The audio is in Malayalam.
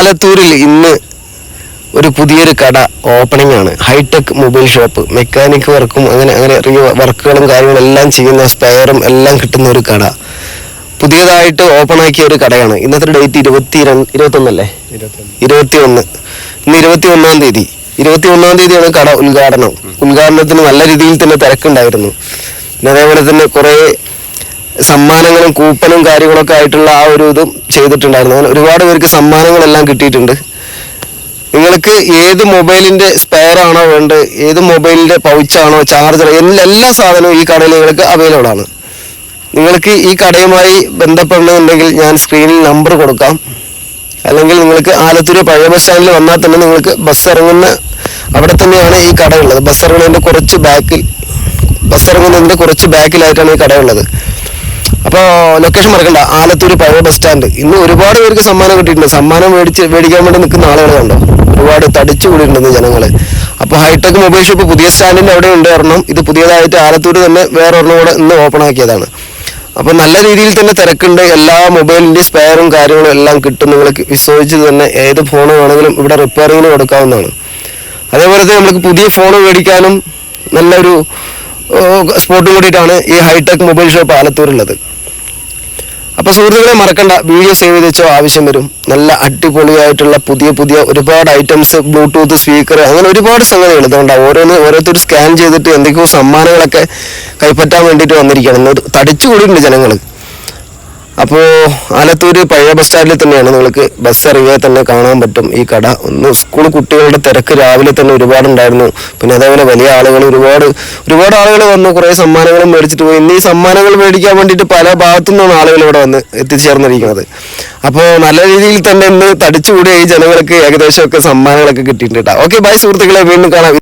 ആലത്തൂരിൽ ഇന്ന് ഒരു പുതിയൊരു കട ഓപ്പണിംഗ് ആണ്. ഹൈടെക് മൊബൈൽ ഷോപ്പ്, മെക്കാനിക് വർക്കും അങ്ങനെ വർക്കുകളും കാര്യങ്ങളും എല്ലാം ചെയ്യുന്ന സ്പെയറും എല്ലാം കിട്ടുന്ന ഒരു കട പുതിയതായിട്ട് ഓപ്പൺ ആക്കിയ ഒരു കടയാണ്. ഇന്നത്തെ ഡേറ്റ് 21 ഇന്ന് 21-ാം തീയതി. 21-ാം തീയതിയാണ് കട ഉദ്ഘാടനത്തിന് നല്ല രീതിയിൽ തന്നെ തിരക്കുണ്ടായിരുന്നു. പിന്നെ അതേപോലെ തന്നെ കുറേ സമ്മാനങ്ങളും കൂപ്പണും കാര്യങ്ങളൊക്കെ ആയിട്ടുള്ള ആ ഒരു ഇതും ചെയ്തിട്ടുണ്ടായിരുന്നു. അങ്ങനെ ഒരുപാട് പേർക്ക് സമ്മാനങ്ങളെല്ലാം കിട്ടിയിട്ടുണ്ട്. നിങ്ങൾക്ക് ഏത് മൊബൈലിന്റെ സ്പെയർ ആണോ വേണ്ടത്, ഏത് മൊബൈലിന്റെ പൗച്ചാണോ, ചാർജർ, എല്ലാ സാധനവും ഈ കടയിൽ നിങ്ങൾക്ക് അവൈലബിൾ ആണ്. നിങ്ങൾക്ക് ഈ കടയുമായി ബന്ധപ്പെടണമെന്നുണ്ടെങ്കിൽ ഞാൻ സ്ക്രീനിൽ നമ്പർ കൊടുക്കാം. അല്ലെങ്കിൽ നിങ്ങൾക്ക് ആലത്തൂർ പഴയ ബസ് സ്റ്റാൻഡിൽ വന്നാൽ തന്നെ നിങ്ങൾക്ക് ബസ് ഇറങ്ങുന്ന അവിടെ തന്നെയാണ് ഈ കടയുള്ളത്. ബസ് ഇറങ്ങുന്നതിൻ്റെ കുറച്ച് ബാക്കിലായിട്ടാണ് ഈ കടയുള്ളത്. അപ്പോൾ ലൊക്കേഷൻ മറക്കണ്ട, ആലത്തൂർ പഴയ ബസ് സ്റ്റാൻഡ്. ഇന്ന് ഒരുപാട് പേർക്ക് സമ്മാനം കിട്ടിയിട്ടുണ്ട്. സമ്മാനം മേടിക്കാൻ വേണ്ടി നിൽക്കുന്ന ആളുകൾ കണ്ടോ, ഒരുപാട് തടിച്ചു കൂടിയിട്ടുണ്ട് ജനങ്ങൾ. അപ്പോൾ ഹൈടെക് മൊബൈൽ ഷോപ്പ് പുതിയ സ്റ്റാൻഡിൻ്റെ അവിടെ ഉണ്ട് ഒരെണ്ണം. ഇത് പുതിയതായിട്ട് ആലത്തൂർ തന്നെ വേറെ ഒരെണ്ണം കൂടെ ഇന്ന് ഓപ്പൺ ആക്കിയതാണ്. അപ്പോൾ നല്ല രീതിയിൽ തന്നെ തിരക്കുണ്ട്. എല്ലാ മൊബൈലിൻ്റെ സ്പെയറും കാര്യങ്ങളും എല്ലാം കിട്ടും. നിങ്ങൾക്ക് വിശ്വസിച്ച് തന്നെ ഏത് ഫോൺ വേണമെങ്കിലും ഇവിടെ റിപ്പയറിങ്ങിന് കൊടുക്കാവുന്നതാണ്. അതേപോലെ തന്നെ നമുക്ക് പുതിയ ഫോൺ മേടിക്കാനും നല്ലൊരു സ്പോട്ടും കൂടിയിട്ടാണ് ഈ ഹൈടെക് മൊബൈൽ ഷോപ്പ് ആലത്തൂരുള്ളത്. അപ്പോൾ സുഹൃത്തുക്കളെ മറക്കണ്ട, വീഡിയോ സേവ് ചെയ്ത് വെച്ചോ, ആവശ്യം വരും. നല്ല അടിപൊളിയായിട്ടുള്ള പുതിയ ഒരുപാട് ഐറ്റംസ്, ബ്ലൂടൂത്ത് സ്പീക്കർ, അങ്ങനെ ഒരുപാട് സംഗതികൾ ഇതുകൊണ്ടാണ്. ഓരോരുത്തർ സ്കാൻ ചെയ്തിട്ട് എന്തൊക്കെയോ സമ്മാനങ്ങളൊക്കെ കൈപ്പറ്റാൻ വേണ്ടിയിട്ട് വന്നിരിക്കുകയാണ്. തടിച്ചു കൂടിയിട്ടുണ്ട് ജനങ്ങൾ. അപ്പോൾ ആലത്തൂർ പഴയ ബസ് സ്റ്റാൻഡിൽ തന്നെയാണ്. നിങ്ങൾക്ക് ബസ് ഇറങ്ങിയാൽ തന്നെ കാണാൻ പറ്റും ഈ കട. സ്കൂൾ കുട്ടികളുടെ തിരക്ക് രാവിലെ തന്നെ ഒരുപാടുണ്ടായിരുന്നു. പിന്നെ അതേപോലെ വലിയ ആളുകൾ ഒരുപാട് ആളുകൾ വന്നു, കുറേ സമ്മാനങ്ങളും മേടിച്ചിട്ട് പോയി. ഇന്ന് ഈ സമ്മാനങ്ങൾ മേടിക്കാൻ വേണ്ടിയിട്ട് പല ഭാഗത്തു നിന്നാണ് ആളുകൾ ഇവിടെ വന്ന് എത്തിച്ചേർന്നിരിക്കുന്നത്. അപ്പോൾ നല്ല രീതിയിൽ തന്നെ ഇന്ന് തടിച്ചുകൂടിയ ഈ ജനങ്ങൾക്ക് ഏകദേശമൊക്കെ സമ്മാനങ്ങളൊക്കെ കിട്ടിയിട്ടുണ്ട് കേട്ടോ. ഓക്കെ, ബൈ സുഹൃത്തുക്കളെ, വീണ്ടും കാണാം.